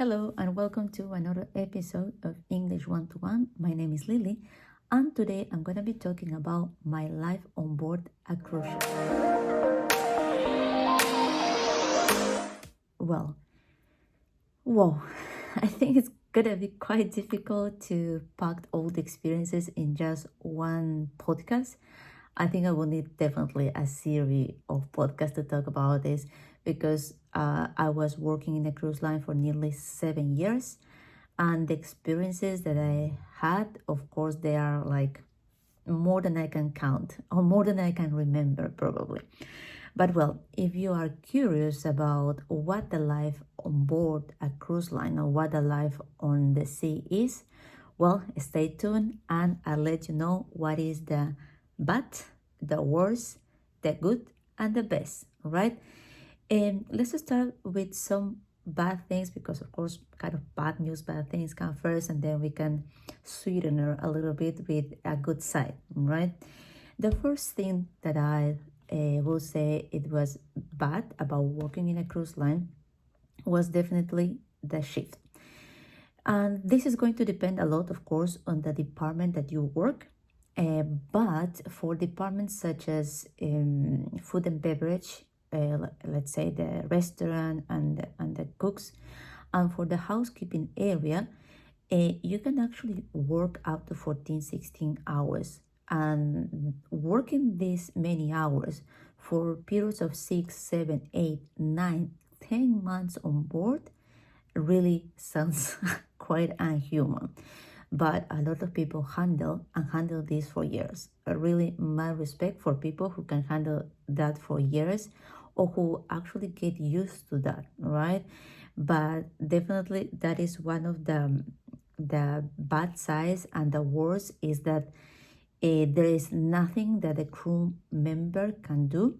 Hello and welcome to another episode of English One to One. My name is Lily, and today I'm going to be talking about my life on board a cruise ship. Well, whoa, I think it's going to be quite difficult to pack all the experiences in just one podcast. I think I will need definitely a series of podcasts to talk about this because I was working in a cruise line for nearly 7 years, and the experiences that I had, of course, they are like more than I can count or more than I can remember, probably. But well, if you are curious about what the life on board a cruise line or what the life on the sea is, well, stay tuned and I'll let you know what is the bad, the worst, the good, and the best, right? And let's start with some bad things because, of course, kind of bad news, bad things come first, and then we can sweeten it a little bit with a good side, right? The first thing that I will say it was bad about working in a cruise line was definitely the shift. And this is going to depend a lot, of course, on the department that you work. But for departments such as food and beverage, let's say the restaurant and the cooks, and for the housekeeping area, you can actually work up to 14, 16 hours. And working these many hours for periods of 6, 7, 8, 9, 10 months on board really sounds quite unhuman. But a lot of people handle this for years. Really, my respect for people who can handle that for years or who actually get used to that, right? But definitely that is one of the bad sides, and the worst is that there is nothing that the crew member can do,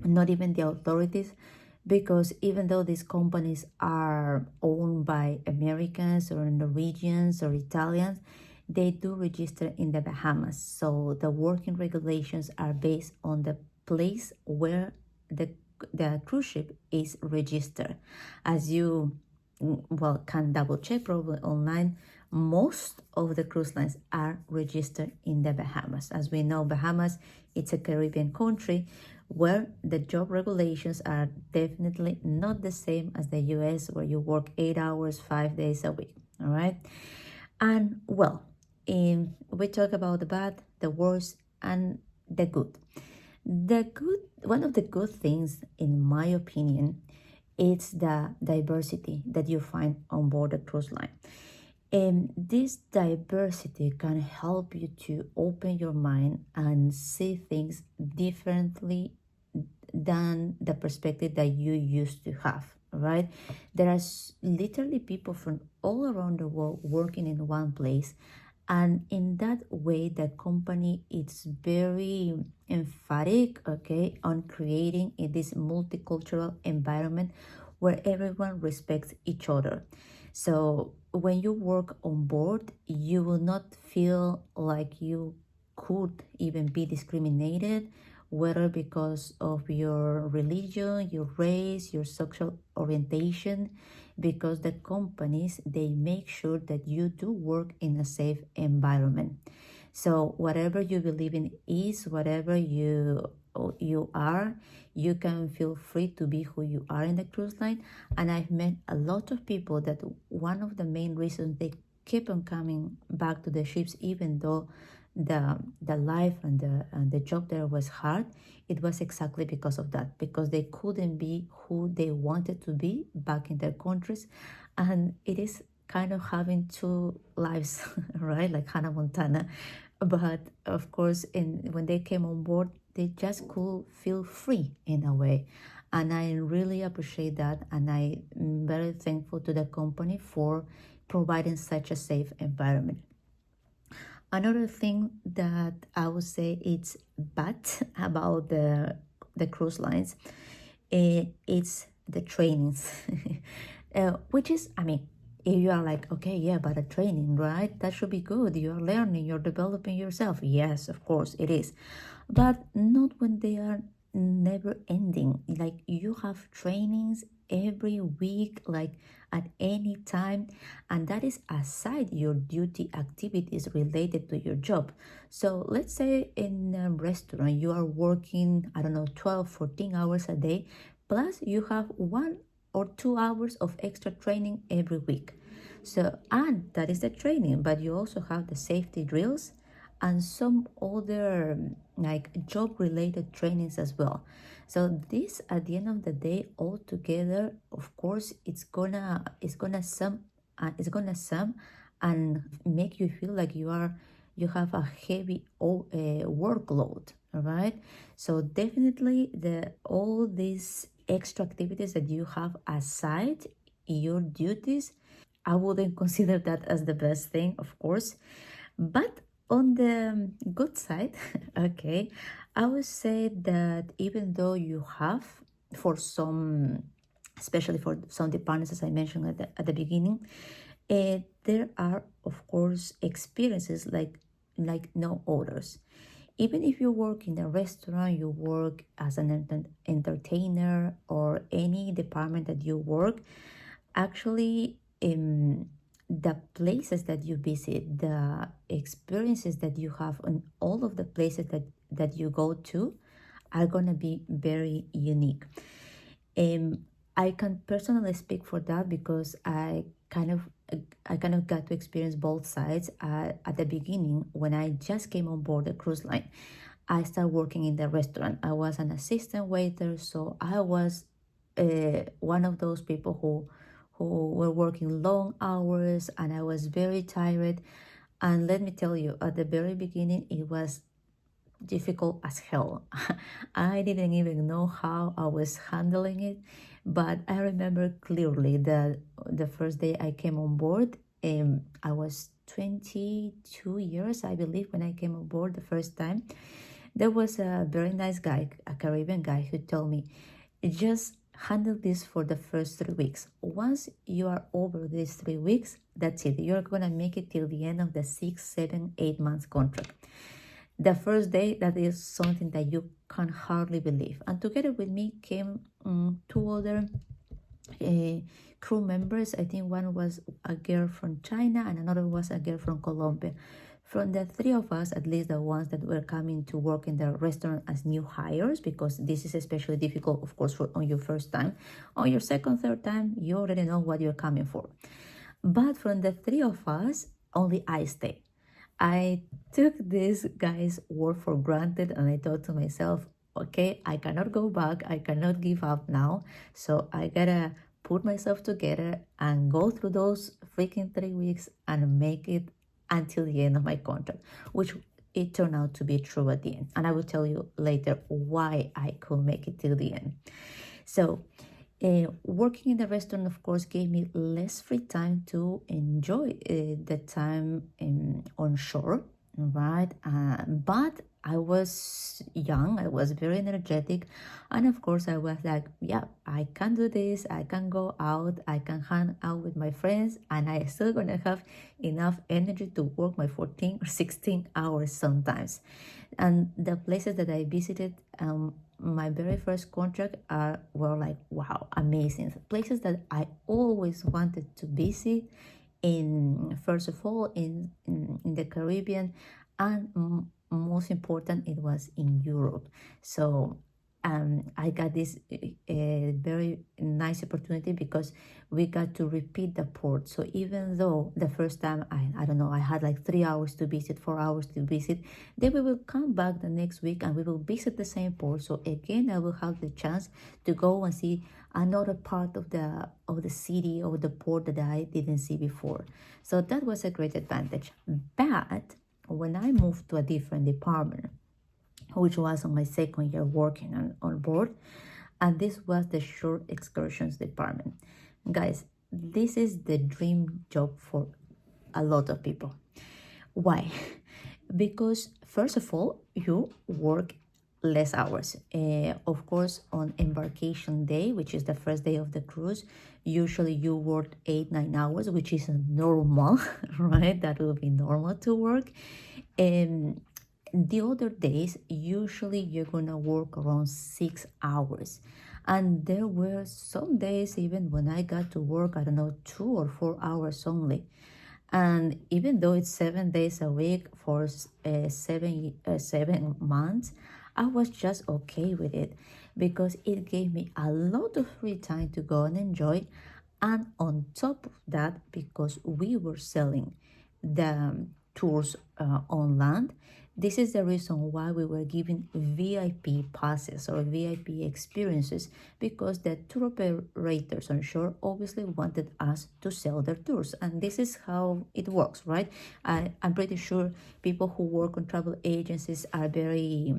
not even the authorities, because even though these companies are owned by Americans or Norwegians or Italians, they do register in the Bahamas. So the working regulations are based on the place where the cruise ship is registered. As you can double check probably online, most of the cruise lines are registered in the Bahamas. As we know, Bahamas, it's a Caribbean country where the job regulations are definitely not the same as the US, where you work 8 hours, 5 days a week, all right? And well, we talk about the bad, the worst, and the good. One of the good things, in my opinion, it's the diversity that you find on board a cruise line. And this diversity can help you to open your mind and see things differently than the perspective that you used to have, right? There are literally people from all around the world working in one place. And in that way, the company is very emphatic, okay, on creating this multicultural environment where everyone respects each other. So when you work on board, you will not feel like you could even be discriminated, whether because of your religion, your race, your sexual orientation, because the companies, they make sure that you do work in a safe environment. So whatever you believe in is, whatever you are, you can feel free to be who you are in the cruise line. And I've met a lot of people that one of the main reasons they keep on coming back to the ships, even though the life and the job there was hard, it was exactly because of that, because they couldn't be who they wanted to be back in their countries. And it is kind of having two lives, right? Like Hannah Montana. But of course, when they came on board, they just could feel free in a way. And I really appreciate that. And I'm very thankful to the company for providing such a safe environment. Another thing that I would say it's bad about the cruise lines, it's the trainings, which is, I mean, if you are like, okay, yeah, but a training, right? That should be good. You're learning, you're developing yourself. Yes, of course it is, but not when they are never ending. Like you have trainings every week, like at any time. And that is aside your duty activities related to your job. So let's say in a restaurant, you are working, I don't know, 12, 14 hours a day, plus you have 1 or 2 hours of extra training every week. So, and that is the training, but you also have the safety drills and some other like job related trainings as well. So this at the end of the day all together, of course, it's gonna sum and make you feel like you have a heavy workload, all right? So definitely the all these extra activities that you have aside your duties, I wouldn't consider that as the best thing, of course. But on the good side, okay, I would say that even though you have, for some, especially for some departments, as I mentioned at the beginning, there are, of course, experiences like no others. Even if you work in a restaurant, you work as an entertainer, or any department that you work, actually, the places that you visit, the experiences that you have on all of the places that you go to are going to be very unique. um, I can personally speak for that because I kind of got to experience both sides. At the beginning, when I just came on board the cruise line, I started working in the restaurant. I was an assistant waiter, so I was one of those people who were working long hours, and I was very tired. And let me tell you, at the very beginning, it was difficult as hell. I didn't even know how I was handling it, but I remember clearly that the first day I came on board, I was 22 years, I believe, when I came on board the first time. There was a very nice guy, a Caribbean guy, who told me, just handle this for the first 3 weeks. Once you are over these 3 weeks, that's it. You're gonna make it till the end of the 6, 7, 8 months contract. The first day, that is something that you can hardly believe. And together with me came two other crew members. I think one was a girl from China and another was a girl from Colombia. From the three of us, at least the ones that were coming to work in the restaurant as new hires, because this is especially difficult, of course, on your first time. On your second, third time, you already know what you're coming for. But from the three of us, only I stayed. I took this guy's word for granted, and I thought to myself, okay, I cannot go back. I cannot give up now. So I gotta put myself together and go through those freaking 3 weeks and make it until the end of my contract, which it turned out to be true at the end. And I will tell you later why I could make it till the end. So working in the restaurant, of course, gave me less free time to enjoy the time on shore, right? But I was young, I was very energetic, and of course, I was like, yeah, I can do this, I can go out, I can hang out with my friends, and I still gonna have enough energy to work my 14 or 16 hours sometimes. And the places that I visited, my very first contract were like, wow, amazing places that I always wanted to visit, in first of all in the Caribbean, and most important, it was in Europe. So I got this very nice opportunity because we got to repeat the port. So even though the first time I don't know, I had like 3 hours to visit, 4 hours to visit, then we will come back the next week and we will visit the same port. So again, I will have the chance to go and see another part of the city or the port that I didn't see before. So that was a great advantage. But when I moved to a different department, which was on my second year working on board, and this was the short excursions department. Guys, this is the dream job for a lot of people. Why? Because first of all, you work less hours. Of course, on embarkation day, which is the first day of the cruise, usually you work 8, 9 hours, which is normal, right? That will be normal to work. And the other days, usually you're gonna work around 6 hours. And there were some days even when I got to work, I don't know, 2 or 4 hours only. And even though it's 7 days a week for 7 months, I was just okay with it because it gave me a lot of free time to go and enjoy. And on top of that, because we were selling the tours on land, this is the reason why we were giving VIP passes or VIP experiences, because the tour operators on shore obviously wanted us to sell their tours. And this is how it works, right? I'm pretty sure people who work on travel agencies are very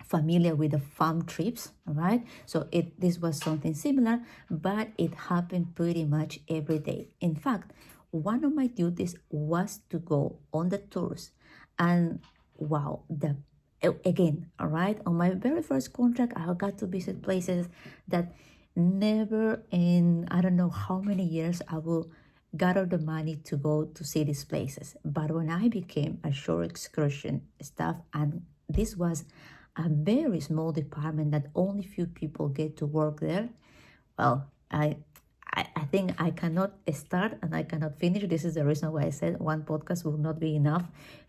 familiar with the farm trips, right? So this was something similar, but it happened pretty much every day. In fact, one of my duties was to go on the tours, and wow, the again, all right, on my very first contract, I got to visit places that never in I don't know how many years I will gather the money to go to see these places. But when I became a shore excursion staff, and this was a very small department that only few people get to work there, well, I think I cannot start and I cannot finish. This is the reason why I said one podcast will not be enough.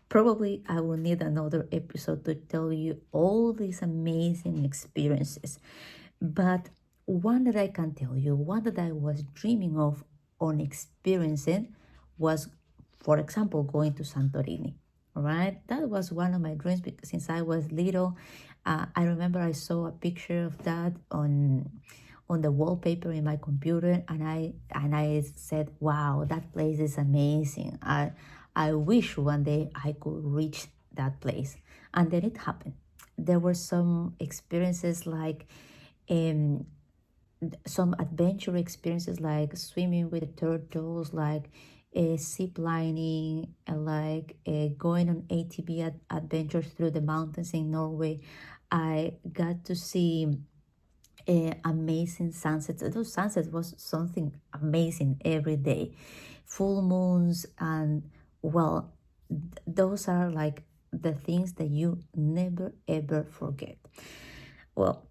Probably I will need another episode to tell you all these amazing experiences. But one that I can tell you, one that I was dreaming of on experiencing was, for example, going to Santorini. Right? That was one of my dreams because since I was little, I remember I saw a picture of that on the wallpaper in my computer, and I said, wow, that place is amazing. I wish one day I could reach that place. And then it happened. There were some experiences like some adventure experiences like swimming with the turtles, like zip lining, like going on ATV adventures through the mountains in Norway. I got to see amazing sunsets. Those sunsets was something amazing every day. Full moons, and well, those are like the things that you never ever forget. Well,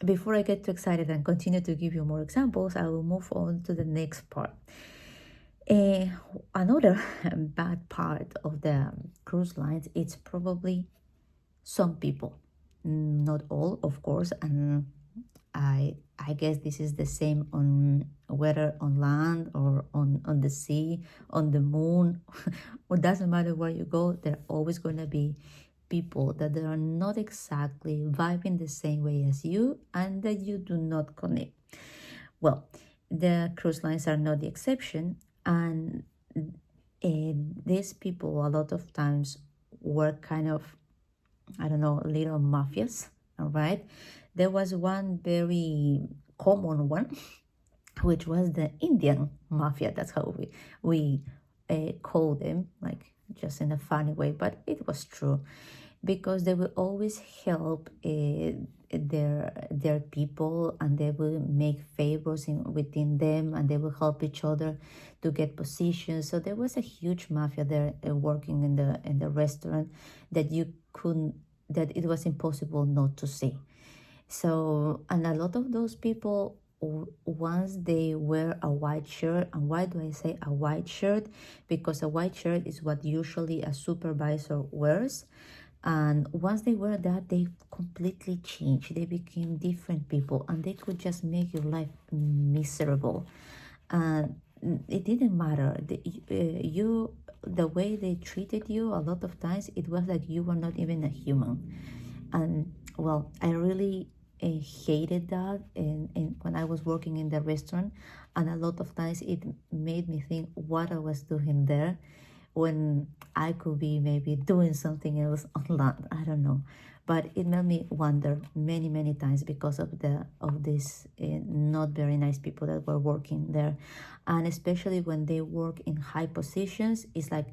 before I get too excited and continue to give you more examples, I will move on to the next part. Another bad part of the cruise lines, it's probably some people, not all, of course, and I guess this is the same on whether on land or on the sea, on the moon. It doesn't matter where you go, there are always going to be people that they are not exactly vibing the same way as you and that you do not connect. Well, the cruise lines are not the exception, and these people a lot of times were kind of, I don't know, little mafias, all right? There was one very common one, which was the Indian mafia. That's how we call them, like just in a funny way, but it was true, because they will always help their people, and they will make favors within them, and they will help each other to get positions. So there was a huge mafia there working in the restaurant that you couldn't that it was impossible not to see. So, and a lot of those people, once they wear a white shirt, and why do I say a white shirt? Because a white shirt is what usually a supervisor wears. And once they wear that, they completely change. They became different people, and they could just make your life miserable. And it didn't matter. The way they treated you, a lot of times it was like you were not even a human. And well, I really hated that, and when I was working in the restaurant, and a lot of times it made me think what I was doing there when I could be maybe doing something else on land. I don't know, but it made me wonder many times because of these not very nice people that were working there, and especially when they work in high positions, it's like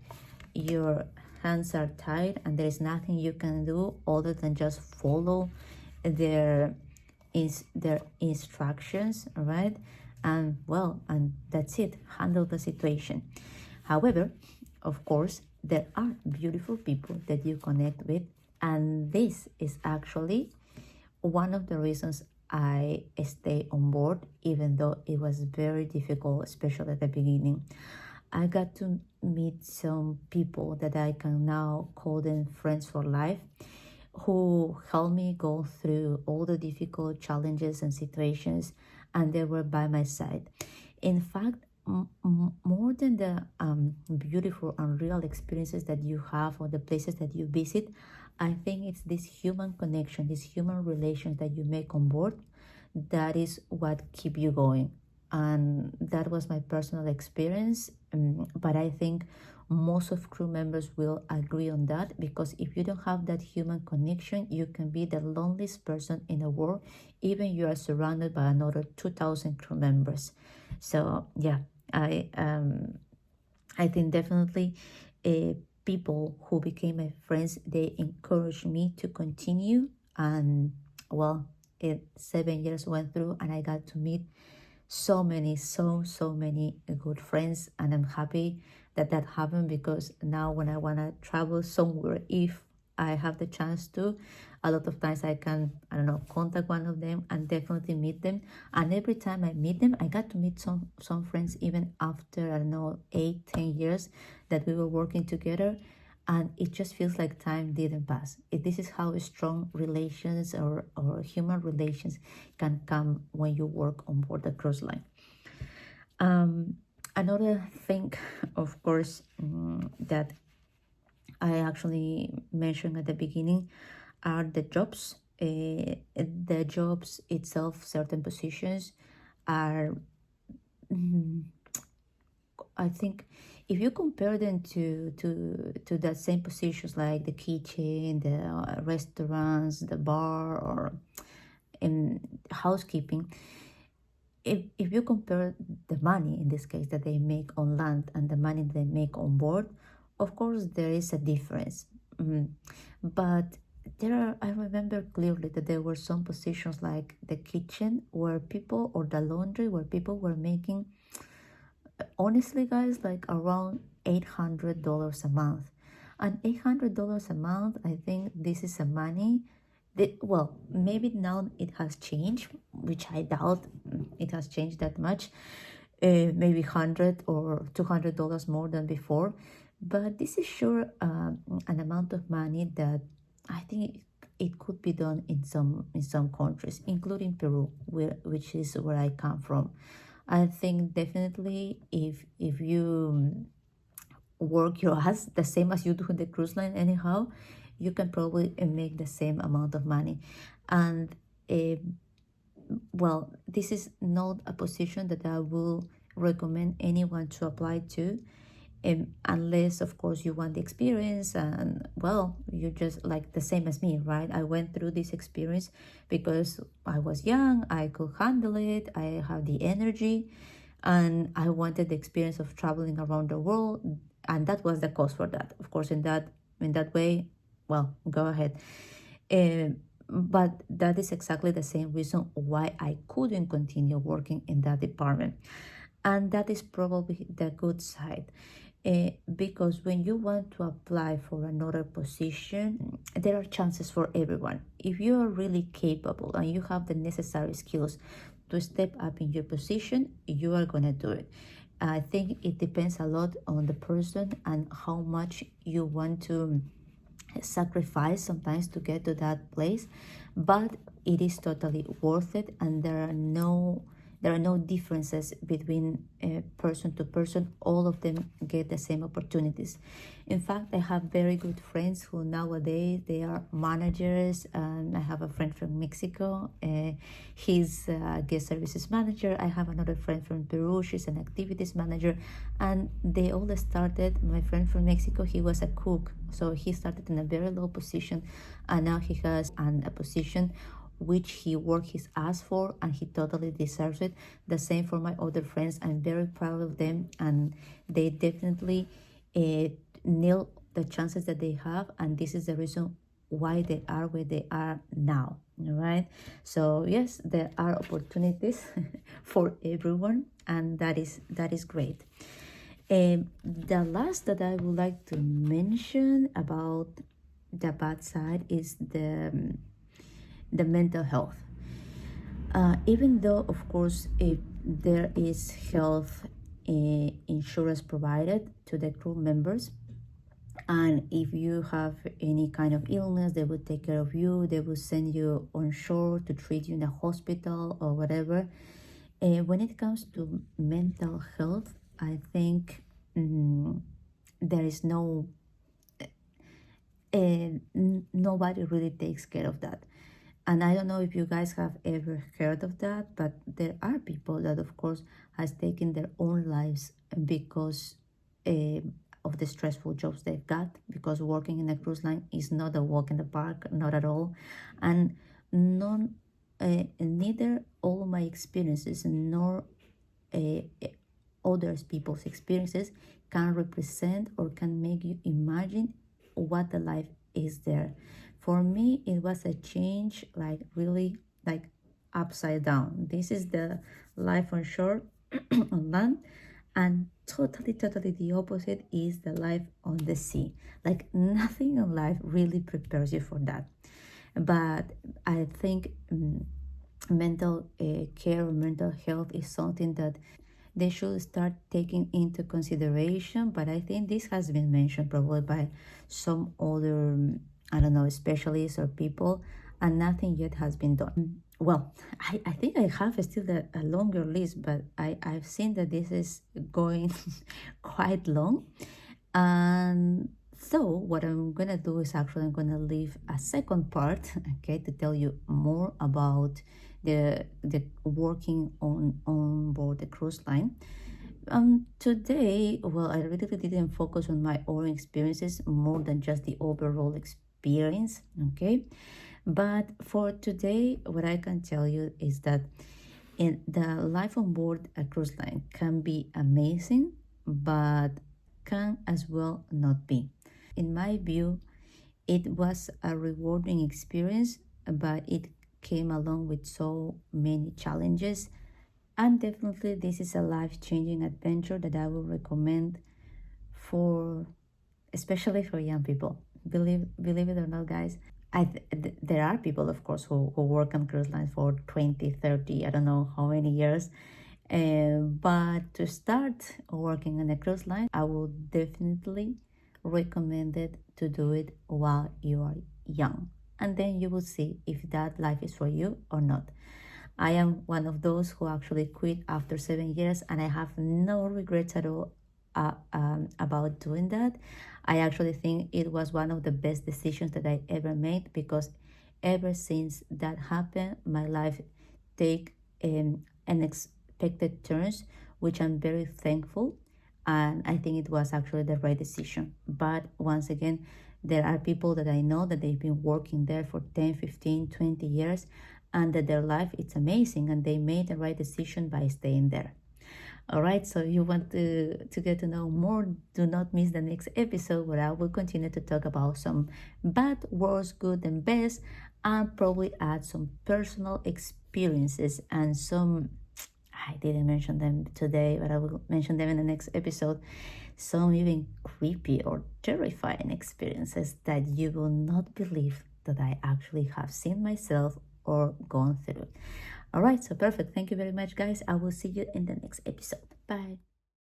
your hands are tied and there is nothing you can do other than just follow their instructions, right? And well, and that's it, handle the situation. However, of course, there are beautiful people that you connect with, and this is actually one of the reasons I stay on board, even though it was very difficult, especially at the beginning. I got to meet some people that I can now call them friends for life, who helped me go through all the difficult challenges and situations, and they were by my side. In fact, more than the beautiful and real experiences that you have or the places that you visit, I think it's this human connection, this human relations that you make on board, that is what keep you going. And that was my personal experience, but I think most of crew members will agree on that, because if you don't have that human connection, you can be the loneliest person in the world, even you are surrounded by another 2,000 crew members. So yeah, I think definitely people who became my friends, they encouraged me to continue. And well, 7 years went through, and I got to meet so many, so many good friends, and I'm happy that that happened, because now when I want to travel somewhere, if I have the chance to, a lot of times I can, I don't know, contact one of them and definitely meet them. And every time I meet them, I got to meet some friends even after, I don't know, 8-10 years that we were working together, and it just feels like time didn't pass. This is how strong relations or human relations can come when you work on board the cruise line. Another thing, of course, that I actually mentioned at the beginning are the jobs. The jobs itself, certain positions are, I think, if you compare them to that same positions like the kitchen, the restaurants, the bar, or in housekeeping, if you compare the money in this case that they make on land and the money they make on board, of course there is a difference. But I remember clearly that there were some positions like the kitchen where people, or the laundry, where people were making, honestly guys, like around $800 a month. And $800 a month, I think this is a money that, well, maybe now it has changed, which I doubt it has changed that much. Maybe $100 or $200 more than before, but this is sure an amount of money that I think it could be done in some countries, including Peru, which is where I come from. I think definitely if you work your ass the same as you do in the cruise line anyhow, you can probably make the same amount of money. And well, this is not a position that I will recommend anyone to apply to, unless of course you want the experience, and well, you're just like the same as me, right? I went through this experience because I was young, I could handle it, I have the energy, and I wanted the experience of traveling around the world, and that was the cost for that. Of course, in that way, well, go ahead. But that is exactly the same reason why I couldn't continue working in that department. And that is probably the good side. Because when you want to apply for another position, there are chances for everyone. If you are really capable and you have the necessary skills to step up in your position, you are going to do it. I think it depends a lot on the person and how much you want to sacrifice sometimes to get to that place, but it is totally worth it, and there are no differences between person to person. All of them get the same opportunities. In fact, I have very good friends who nowadays they are managers, and I have a friend from Mexico. He's a guest services manager. I have another friend from Peru. She's an activities manager, and they all started. My friend from Mexico, he was a cook, so he started in a very low position, and now he has a position which he worked his ass for, and he totally deserves it. The same for my other friends. I'm very proud of them, and they definitely nail the chances that they have, and this is the reason why they are where they are now. All right, so yes, there are opportunities for everyone, and that is great. The last that I would like to mention about the bad side is the mental health. Even though, of course, if there is health insurance provided to the crew members, and if you have any kind of illness, they will take care of you. They will send you on shore to treat you in a hospital or whatever. When it comes to mental health, I think there is nobody really takes care of that. And I don't know if you guys have ever heard of that, but there are people that, of course, has taken their own lives because uh, of the stressful jobs they've got. Because working in a cruise line is not a walk in the park, not at all. And none, neither all my experiences nor uh, others people's experiences can represent or can make you imagine what the life is there. For me, it was a change, like really like upside down. This is the life on shore on land, and totally the opposite is the life on the sea. Like nothing in life really prepares you for that. But I think mental care or mental health is something that they should start taking into consideration. But I think this has been mentioned probably by some other, I don't know, specialists or people, and nothing yet has been done. Well, I think I have still a longer list, but I've seen that this is going quite long. And so what I'm gonna do is actually I'm gonna leave a second part, okay, to tell you more about the working on board the cruise line. Today, well, I really didn't focus on my own experiences more than just the overall experience, okay? But for today, what I can tell you is that in the life on board a cruise line can be amazing, but can as well not be. In my view, it was a rewarding experience, but it came along with so many challenges. And definitely, this is a life changing adventure that I will recommend for, especially for young people. Believe it or not, guys. There are people, of course, who work on cruise lines for 20, 30, I don't know how many years. But to start working on a cruise line, I would definitely recommend it to do it while you are young. And then you will see if that life is for you or not. I am one of those who actually quit after 7 years, and I have no regrets at all about doing that. I actually think it was one of the best decisions that I ever made, because ever since that happened, my life take unexpected turns, which I'm very thankful. And I think it was actually the right decision. But once again, there are people that I know that they've been working there for 10, 15, 20 years, and that their life is amazing, and they made the right decision by staying there. All right, so you want to get to know more, do not miss the next episode, where I will continue to talk about some bad, worst, good, and best, and probably add some personal experiences and some, I didn't mention them today, but I will mention them in the next episode, some even creepy or terrifying experiences that you will not believe that I actually have seen myself or gone through. All right, so perfect. Thank you very much, guys. I will see you in the next episode. Bye.